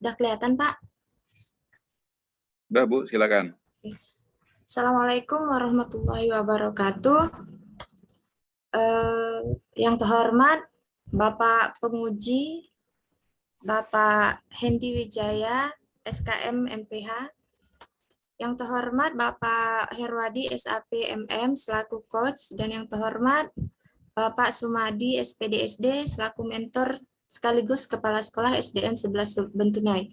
Udah kelihatan, Pak? Udah, Bu, silakan. Assalamualaikum warahmatullahi wabarakatuh. Yang terhormat Bapak Penguji, Bapak Hendy Wijaya, SKM MPH. Yang terhormat Bapak Herwadi SAP MM selaku coach, dan yang terhormat Bapak Sumadi SPDSD selaku mentor sekaligus Kepala Sekolah SDN 11 Bentunai.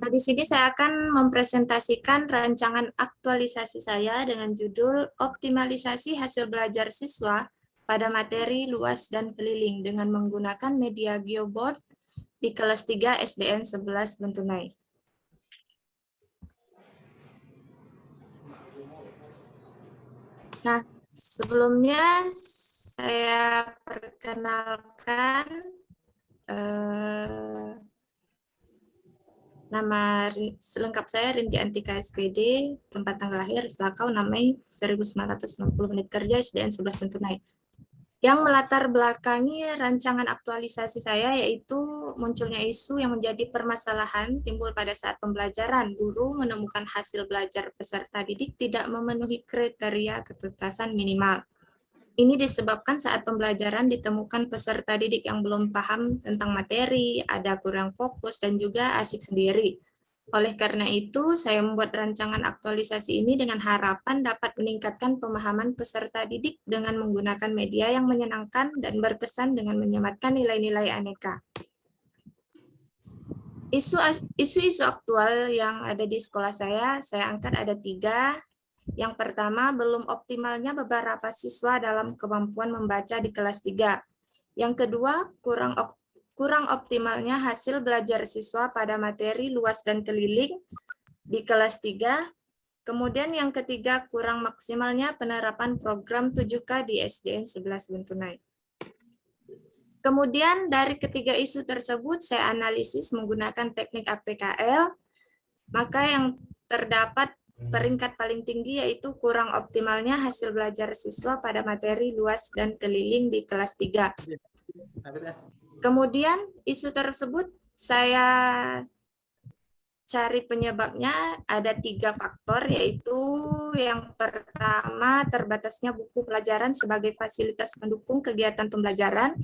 Nah, di sini saya akan mempresentasikan rancangan aktualisasi saya dengan judul Optimalisasi Hasil Belajar Siswa pada Materi Luas dan Keliling dengan menggunakan media geoboard di kelas 3 SDN 11 Bentunai. Nah, sebelumnya saya perkenalkan nama selengkap saya Rindi Antika SPD, tempat tanggal lahir Selakau, Namai 1960, menit kerja SDN 11 Bentunai. Yang melatar belakangi rancangan aktualisasi saya yaitu munculnya isu yang menjadi permasalahan timbul pada saat pembelajaran. Guru menemukan hasil belajar peserta didik tidak memenuhi kriteria ketuntasan minimal. Ini disebabkan saat pembelajaran ditemukan peserta didik yang belum paham tentang materi, ada kurang fokus, dan juga asik sendiri. Oleh karena itu, saya membuat rancangan aktualisasi ini dengan harapan dapat meningkatkan pemahaman peserta didik dengan menggunakan media yang menyenangkan dan berkesan dengan menyematkan nilai-nilai aneka. Isu-isu aktual yang ada di sekolah saya angkat ada 3. Yang pertama, belum optimalnya beberapa siswa dalam kemampuan membaca di kelas 3. Yang kedua, kurang optimalnya hasil belajar siswa pada materi luas dan keliling di kelas 3. Kemudian yang ketiga, kurang maksimalnya penerapan program 7K di SDN 11 Bentunai. Kemudian dari ketiga isu tersebut saya analisis menggunakan teknik APKL, maka yang terdapat peringkat paling tinggi yaitu kurang optimalnya hasil belajar siswa pada materi luas dan keliling di kelas 3. Kemudian isu tersebut saya cari penyebabnya ada 3 faktor, yaitu yang pertama terbatasnya buku pelajaran sebagai fasilitas pendukung kegiatan pembelajaran.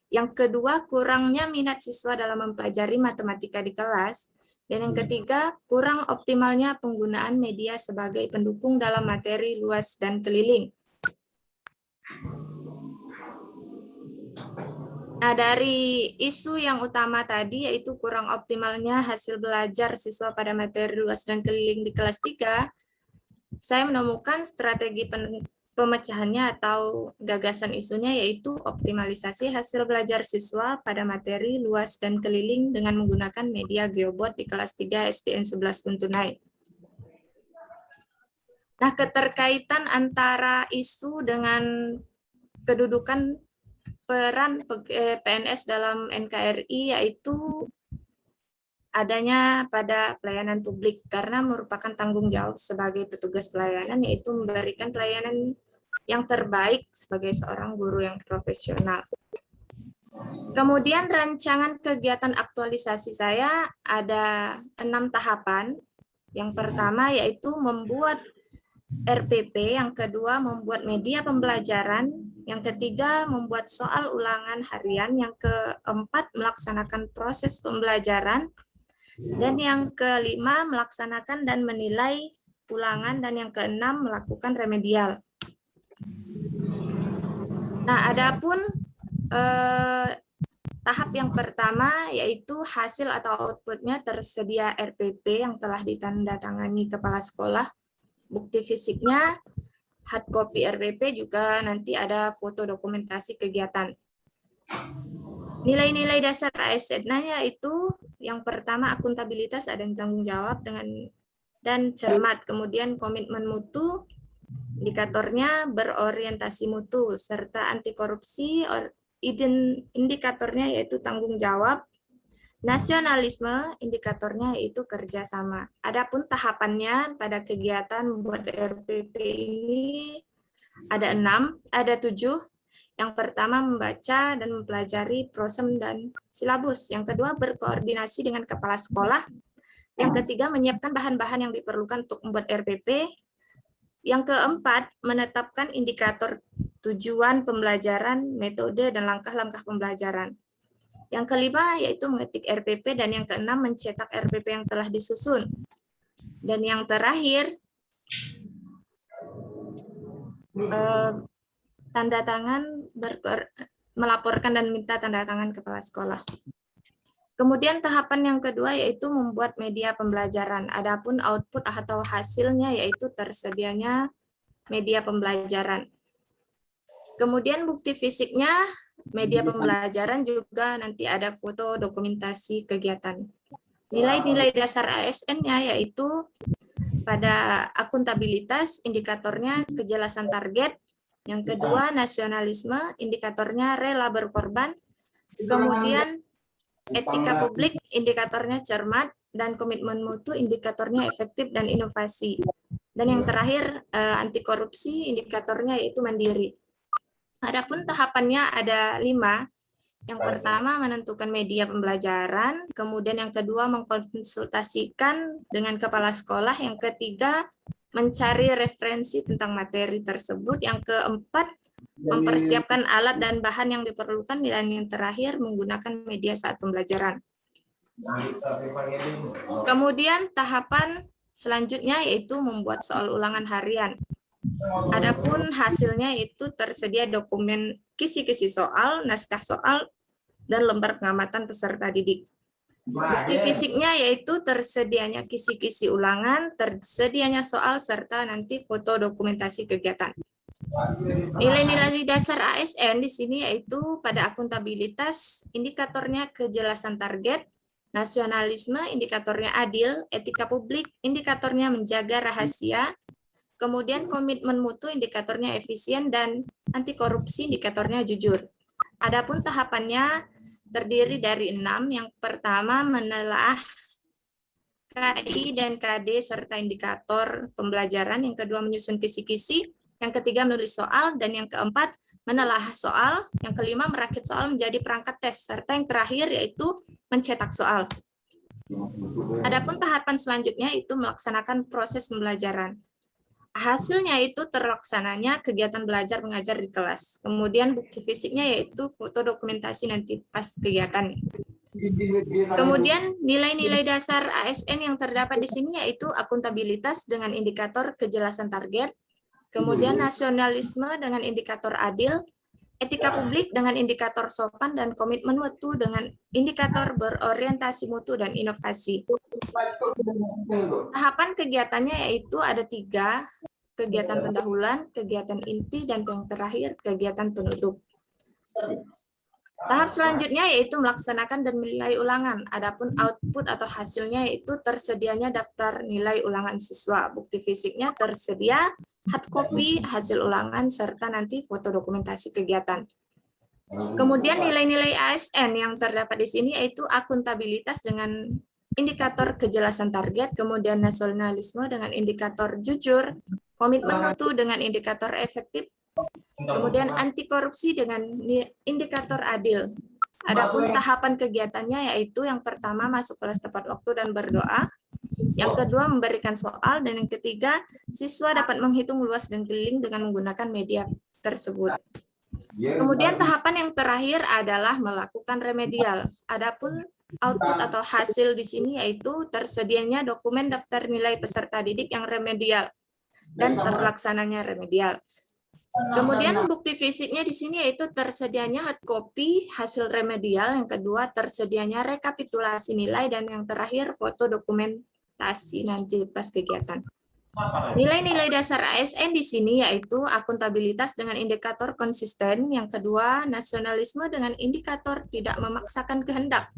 Yang kedua, kurangnya minat siswa dalam mempelajari matematika di kelas. Dan yang ketiga, kurang optimalnya penggunaan media sebagai pendukung dalam materi luas dan keliling. Nah, dari isu yang utama tadi, yaitu kurang optimalnya hasil belajar siswa pada materi luas dan keliling di kelas 3, saya menemukan strategi pemecahannya atau gagasan isunya yaitu optimalisasi hasil belajar siswa pada materi luas dan keliling dengan menggunakan media geoboard di kelas 3 SDN 11 Bentunai. Nah, keterkaitan antara isu dengan kedudukan peran PNS dalam NKRI yaitu adanya pada pelayanan publik, karena merupakan tanggung jawab sebagai petugas pelayanan yaitu memberikan pelayanan yang terbaik sebagai seorang guru yang profesional. Kemudian rancangan kegiatan aktualisasi saya ada 6 tahapan. Yang pertama yaitu membuat RPP, yang kedua membuat media pembelajaran, yang ketiga membuat soal ulangan harian, yang keempat melaksanakan proses pembelajaran, dan yang kelima melaksanakan dan menilai ulangan, dan yang keenam melakukan remedial. Nah, adapun tahap yang pertama yaitu hasil atau outputnya tersedia RPP yang telah ditandatangani kepala sekolah, bukti fisiknya, hard copy RPP, juga nanti ada foto dokumentasi kegiatan. Nilai-nilai dasar ASN-nya yaitu yang pertama akuntabilitas dan tanggung jawab dan cermat, kemudian komitmen mutu, indikatornya berorientasi mutu, serta anti korupsi, indikatornya yaitu tanggung jawab, nasionalisme, indikatornya yaitu kerjasama. Adapun tahapannya pada kegiatan membuat RPP ini ada 7. Yang pertama, membaca dan mempelajari prosem dan silabus. Yang kedua, berkoordinasi dengan kepala sekolah. Yang ketiga, menyiapkan bahan-bahan yang diperlukan untuk membuat RPP. Yang keempat, menetapkan indikator tujuan pembelajaran, metode, dan langkah-langkah pembelajaran. Yang kelima, yaitu mengetik RPP, dan yang keenam, mencetak RPP yang telah disusun. Dan yang terakhir, tanda tangan, melaporkan dan minta tanda tangan kepala sekolah. Kemudian tahapan yang kedua yaitu membuat media pembelajaran. Adapun output atau hasilnya yaitu tersedianya media pembelajaran. Kemudian bukti fisiknya, media pembelajaran juga nanti ada foto dokumentasi kegiatan. Nilai-nilai dasar ASN-nya yaitu pada akuntabilitas, indikatornya kejelasan target. Yang kedua, nasionalisme, indikatornya rela berkorban. Kemudian etika publik, indikatornya cermat, dan komitmen mutu, indikatornya efektif dan inovasi. Dan yang terakhir, anti korupsi, indikatornya yaitu mandiri. Adapun tahapannya ada 5. Yang pertama, menentukan media pembelajaran. Kemudian yang kedua, mengkonsultasikan dengan kepala sekolah. Yang ketiga, mencari referensi tentang materi tersebut. Yang keempat, mempersiapkan alat dan bahan yang diperlukan, dan yang terakhir menggunakan media saat pembelajaran. Kemudian tahapan selanjutnya yaitu membuat soal ulangan harian. Adapun hasilnya itu tersedia dokumen kisi-kisi soal, naskah soal, dan lembar pengamatan peserta didik. Bukti fisiknya yaitu tersedianya kisi-kisi ulangan, tersedianya soal, serta nanti foto dokumentasi kegiatan. Nilai-nilai dasar ASN di sini yaitu pada akuntabilitas, indikatornya kejelasan target, nasionalisme, indikatornya adil, etika publik, indikatornya menjaga rahasia, kemudian komitmen mutu, indikatornya efisien, dan anti korupsi, indikatornya jujur. Adapun tahapannya terdiri dari 6. Yang pertama, menelaah KI dan KD serta indikator pembelajaran. Yang kedua, menyusun kisi-kisi. Yang ketiga, menulis soal. Dan yang keempat, menelaah soal. Yang kelima, merakit soal menjadi perangkat tes. Serta yang terakhir yaitu mencetak soal. Adapun tahapan selanjutnya itu melaksanakan proses pembelajaran. Hasilnya itu terlaksananya kegiatan belajar mengajar di kelas. Kemudian bukti fisiknya yaitu foto dokumentasi nanti pas kegiatan. Kemudian nilai-nilai dasar ASN yang terdapat di sini yaitu akuntabilitas dengan indikator kejelasan target, kemudian nasionalisme dengan indikator adil, etika publik dengan indikator sopan, dan komitmen mutu dengan indikator berorientasi mutu dan inovasi. Tahapan kegiatannya yaitu ada 3, kegiatan pendahuluan, kegiatan inti, dan yang terakhir kegiatan penutup. Tahap selanjutnya yaitu melaksanakan dan menilai ulangan. Adapun output atau hasilnya yaitu tersedianya daftar nilai ulangan siswa. Bukti fisiknya tersedia hard copy hasil ulangan serta nanti foto dokumentasi kegiatan. Kemudian nilai-nilai ASN yang terdapat di sini yaitu akuntabilitas dengan indikator kejelasan target, kemudian nasionalisme dengan indikator jujur, komitmen mutu dengan indikator efektif, kemudian anti korupsi dengan indikator adil. Adapun tahapan kegiatannya yaitu yang pertama masuk kelas tepat waktu dan berdoa, yang kedua memberikan soal, dan yang ketiga siswa dapat menghitung luas dan keliling dengan menggunakan media tersebut. Kemudian tahapan yang terakhir adalah melakukan remedial. Adapun output atau hasil di sini yaitu tersedianya dokumen daftar nilai peserta didik yang remedial dan terlaksananya remedial. Kemudian bukti fisiknya di sini yaitu tersedianya hard copy hasil remedial, yang kedua tersedianya rekapitulasi nilai, dan yang terakhir foto dokumentasi nanti pas kegiatan. Nilai-nilai dasar ASN di sini yaitu akuntabilitas dengan indikator konsisten, yang kedua nasionalisme dengan indikator tidak memaksakan kehendak,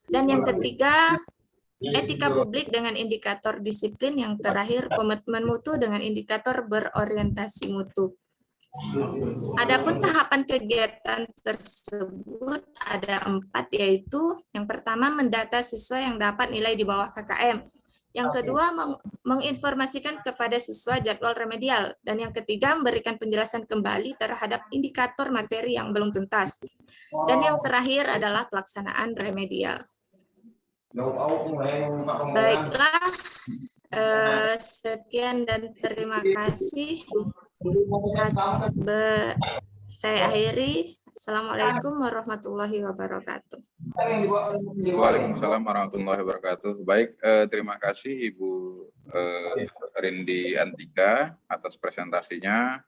dan yang ketiga etika publik dengan indikator disiplin, yang terakhir komitmen mutu dengan indikator berorientasi mutu. Adapun tahapan kegiatan tersebut ada 4, yaitu yang pertama mendata siswa yang dapat nilai di bawah KKM. Yang kedua, menginformasikan kepada siswa jadwal remedial. Dan yang ketiga, memberikan penjelasan kembali terhadap indikator materi yang belum tuntas. Dan yang terakhir adalah pelaksanaan remedial. Baiklah, sekian dan terima kasih. Saya akhiri. Assalamualaikum warahmatullahi wabarakatuh. Waalaikumsalam warahmatullahi wabarakatuh. Baik, terima kasih Ibu Rindi Antika atas presentasinya.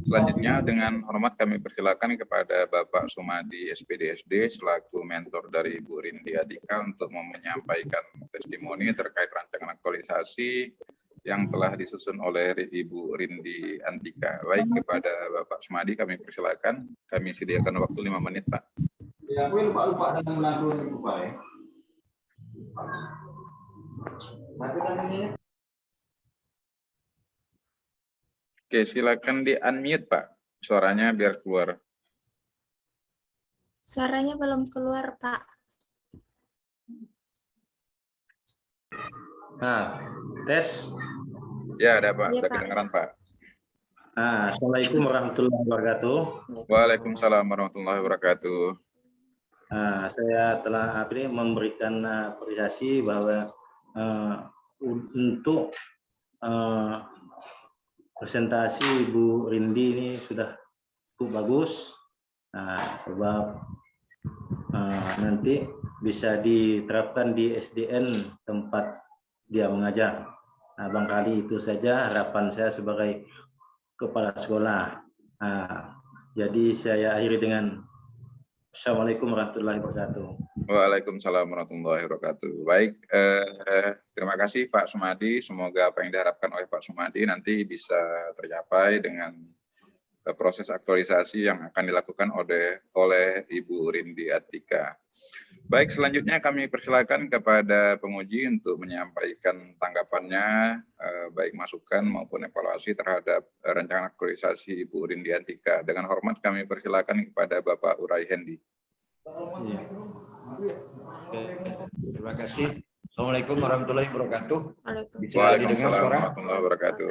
Selanjutnya dengan hormat kami persilakan kepada Bapak Sumadi SPDSD selaku mentor dari Ibu Rindi Antika untuk menyampaikan testimoni terkait rancangan aktualisasi yang telah disusun oleh Ibu Rindi Antika. Baik, kepada Bapak Sumadi kami persilakan. Kami sediakan waktu 5 menit, Pak. Ya, aku lupa dengan lagu ini, Pak. Oke, silakan di-unmute, Pak. Suaranya biar keluar. Suaranya belum keluar, Pak. Nah, tes. Ya, ada Pak. Ya, Sudah Pak. kedengaran, Pak. Assalamualaikum warahmatullahi wabarakatuh. Waalaikumsalam warahmatullahi wabarakatuh. Saya telah memberikan apresiasi bahwa untuk presentasi Ibu Rindi ini sudah cukup bagus, sebab nanti bisa diterapkan di SDN tempat dia mengajar. Barangkali itu saja harapan saya sebagai kepala sekolah. Jadi saya akhiri dengan Assalamualaikum warahmatullahi wabarakatuh. Waalaikumsalam warahmatullahi wabarakatuh. Baik, terima kasih Pak Sumadi. Semoga apa yang diharapkan oleh Pak Sumadi nanti bisa tercapai dengan proses aktualisasi yang akan dilakukan oleh Ibu Rindi Antika. Baik, selanjutnya kami persilakan kepada penguji untuk menyampaikan tanggapannya, baik masukan maupun evaluasi terhadap rancangan aktualisasi Ibu Rindi Antika. Dengan hormat kami persilakan kepada Bapak Uray Hendi. Terima kasih. Assalamualaikum warahmatullahi wabarakatuh. Bisa didengar suara? Warahmatullahi wabarakatuh.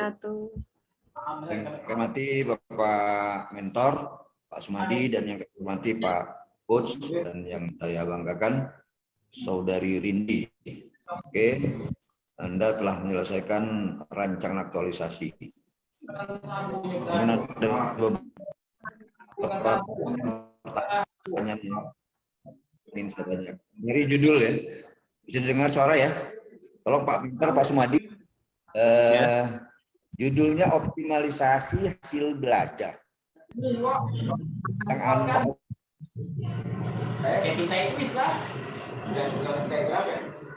Yang kehormati Bapak Mentor, Pak Sumadi, dan yang kehormati Pak Coach, dan yang saya banggakan Saudari Rindi. Oke, Anda telah menyelesaikan rancangan aktualisasi. Ada beberapa pertanyaan yang ingin saya tanya. Dari judul ya, bisa dengar suara ya? Tolong Pak Mentor, Pak Sumadi. Judulnya optimalisasi hasil belajar. Yang Anda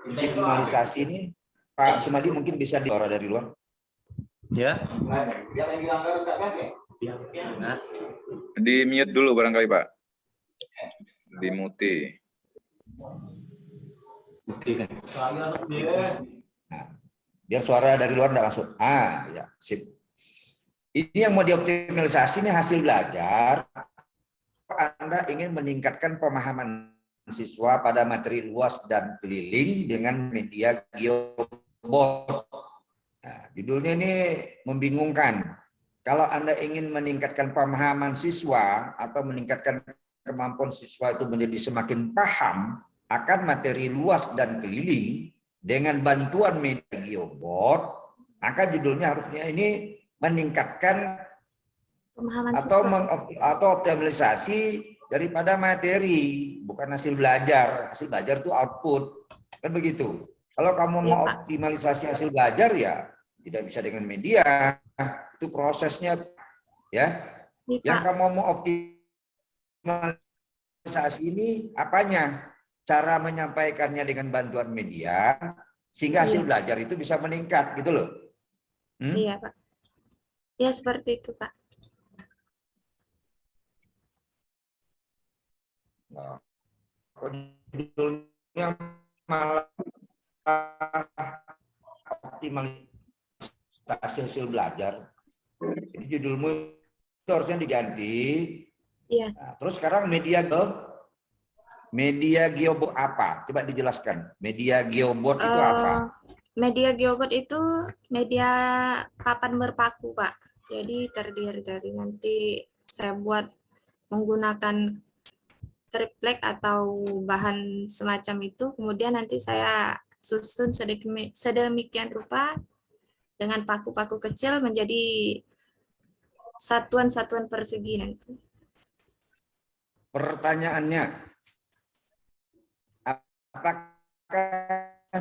optimalisasi ini, Pak Sumadi mungkin bisa suara dari luar. Ya. Di mute dulu barangkali Pak. Di mute. Nah, biar suara dari luar tidak masuk. Ya, sip. Ini yang mau dioptimalisasi ini hasil belajar. Anda ingin meningkatkan pemahaman siswa pada materi luas dan keliling dengan media geobot. Nah, judulnya ini membingungkan. Kalau Anda ingin meningkatkan pemahaman siswa atau meningkatkan kemampuan siswa itu menjadi semakin paham akan materi luas dan keliling dengan bantuan media geobot, maka judulnya harusnya ini meningkatkan pemahaman atau optimalisasi daripada materi, bukan hasil belajar. Hasil belajar itu output, kan begitu. Kalau kamu mau optimalisasi hasil belajar ya tidak bisa dengan media, itu prosesnya ya. Yang kamu mau optimalisasi ini apanya? Cara menyampaikannya dengan bantuan media sehingga hasil belajar itu bisa meningkat gitu loh. Iya Pak. Ya seperti itu Pak. Nah, judulnya malah optimalisasi hasil belajar. Jadi judulmu itu harusnya diganti. Iya. Nah, terus sekarang media geobot apa? Coba dijelaskan. Media geobot itu apa? Media geobot itu media papan berpaku, Pak. Jadi terdiri dari nanti saya buat menggunakan triplek atau bahan semacam itu, kemudian nanti saya susun sedemikian rupa dengan paku-paku kecil menjadi satuan-satuan persegi nanti. Pertanyaannya, apakah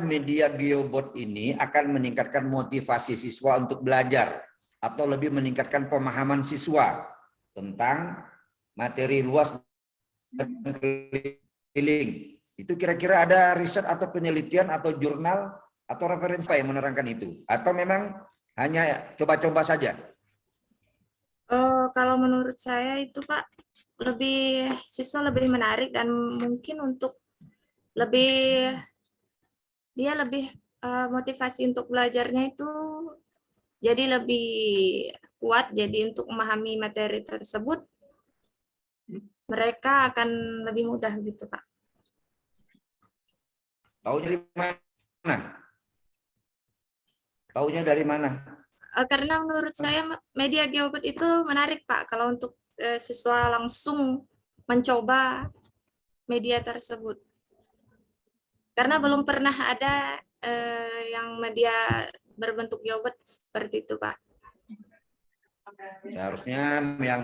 media geobot ini akan meningkatkan motivasi siswa untuk belajar atau lebih meningkatkan pemahaman siswa tentang materi luas dan keliling? Itu kira-kira ada riset atau penelitian atau jurnal atau referensi yang menerangkan itu? Atau memang hanya coba-coba saja? Kalau menurut saya itu, Pak, siswa lebih menarik dan mungkin untuk dia lebih motivasi untuk belajarnya itu jadi lebih kuat. Jadi untuk memahami materi tersebut mereka akan lebih mudah gitu, Pak. Taunya dari mana? Taunya dari mana? Karena menurut saya media geobot itu menarik, Pak, kalau untuk siswa langsung mencoba media tersebut. Karena belum pernah ada yang media berbentuk geobot seperti itu, Pak. Seharusnya yang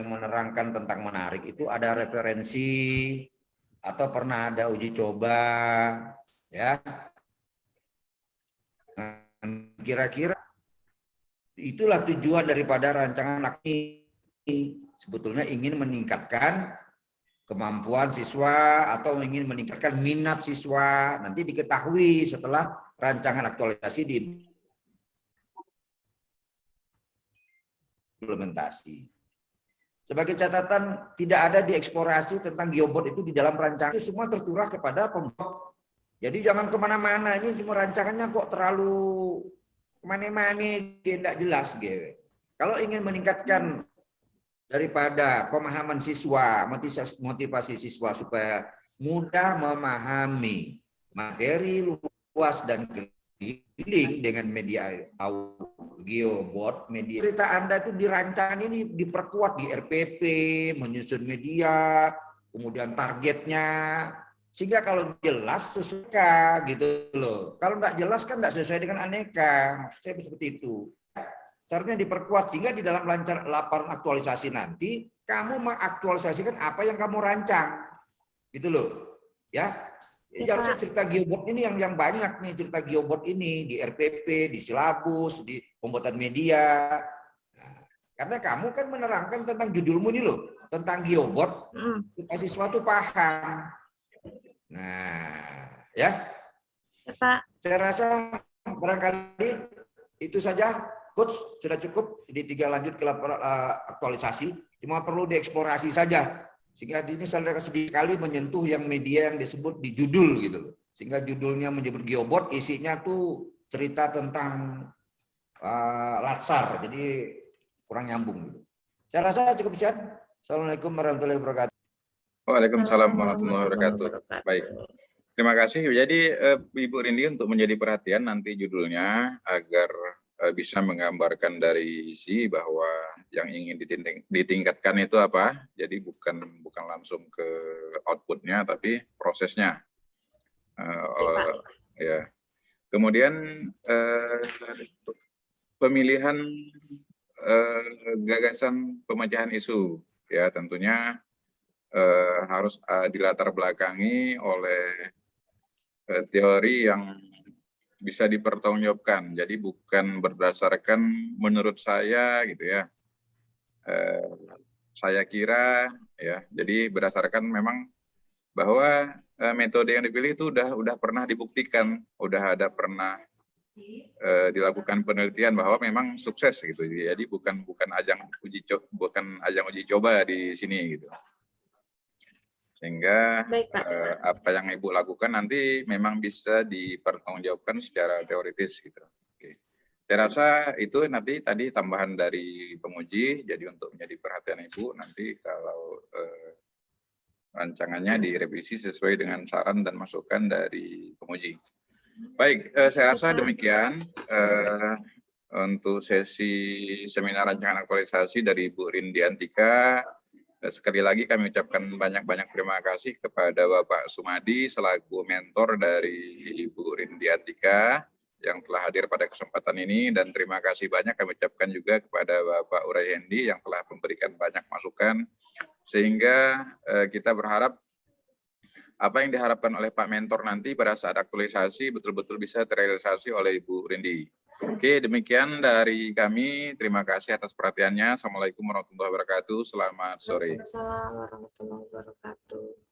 menerangkan tentang menarik itu ada referensi atau pernah ada uji coba, ya. Kira-kira itulah tujuan daripada rancangan ini. Sebetulnya ingin meningkatkan kemampuan siswa atau ingin meningkatkan minat siswa. Nanti diketahui setelah rancangan aktualisasi diimplementasi. Sebagai catatan, tidak ada dieksplorasi tentang geobot itu di dalam rancangan. Itu semua tercurah kepada pembuat. Jadi jangan kemana-mana, ini semua rancangannya kok terlalu kemana-mana, dia tidak jelas. Gitu. Kalau ingin meningkatkan daripada pemahaman siswa, motivasi siswa supaya mudah memahami materi luas dan keliling dengan media geobot, media. Cerita Anda itu dirancang ini diperkuat di RPP, menyusun media, kemudian targetnya, sehingga kalau jelas sesuai gitu loh. Kalau nggak jelas kan nggak sesuai dengan aneka, maksud saya seperti itu. Seharusnya diperkuat sehingga di dalam laporan aktualisasi nanti kamu mengaktualisasikan apa yang kamu rancang, gitu loh, ya. Jadi harusnya cerita geobot ini yang banyak nih, cerita geobot ini di RPP, di silabus, di pembuatan media. Nah, karena kamu kan menerangkan tentang judulmu ini loh, tentang geobot, supaya siswa tuh paham. Nah, ya. Pak. Saya rasa barangkali itu saja. Coach, sudah cukup, jadi tinggal lanjut ke aktualisasi, cuma perlu dieksplorasi saja. Sehingga di sini saudara sedikit kali menyentuh yang media yang disebut di judul gitu loh. Sehingga judulnya menyebut geobot, isinya tuh cerita tentang latsar, jadi kurang nyambung gitu. Saya rasa cukup sekian. Assalamualaikum warahmatullahi wabarakatuh. Waalaikumsalam warahmatullahi wabarakatuh. Baik. Terima kasih. Jadi Ibu Rindi untuk menjadi perhatian nanti judulnya agar bisa menggambarkan dari isi bahwa yang ingin ditingkatkan itu apa. Jadi bukan langsung ke outputnya, tapi prosesnya. Ya. Kemudian pemilihan gagasan pemecahan isu, ya tentunya harus dilatar belakangi oleh teori yang bisa dipertanggungjawabkan. Jadi bukan berdasarkan menurut saya gitu ya. Saya kira ya. Jadi berdasarkan memang bahwa metode yang dipilih itu udah pernah dibuktikan, udah ada pernah dilakukan penelitian bahwa memang sukses gitu. Jadi bukan ajang uji coba di sini gitu. Sehingga apa yang Ibu lakukan nanti memang bisa dipertanggungjawabkan secara teoritis gitu. Oke. Saya rasa itu nanti tadi tambahan dari penguji, jadi untuk menjadi perhatian Ibu nanti kalau rancangannya direvisi sesuai dengan saran dan masukan dari penguji. Baik, saya rasa demikian untuk sesi seminar rancangan aktualisasi dari Bu Rindi Antika. Sekali lagi kami ucapkan banyak-banyak terima kasih kepada Bapak Sumadi selaku mentor dari Ibu Rindi Antika yang telah hadir pada kesempatan ini, dan terima kasih banyak kami ucapkan juga kepada Bapak Uray Hendi yang telah memberikan banyak masukan, sehingga kita berharap apa yang diharapkan oleh Pak Mentor nanti pada saat aktualisasi betul-betul bisa terrealisasi oleh Ibu Rindi. Oke, demikian dari kami. Terima kasih atas perhatiannya. Assalamualaikum warahmatullahi wabarakatuh. Selamat sore. Waalaikumsalam warahmatullahi wabarakatuh.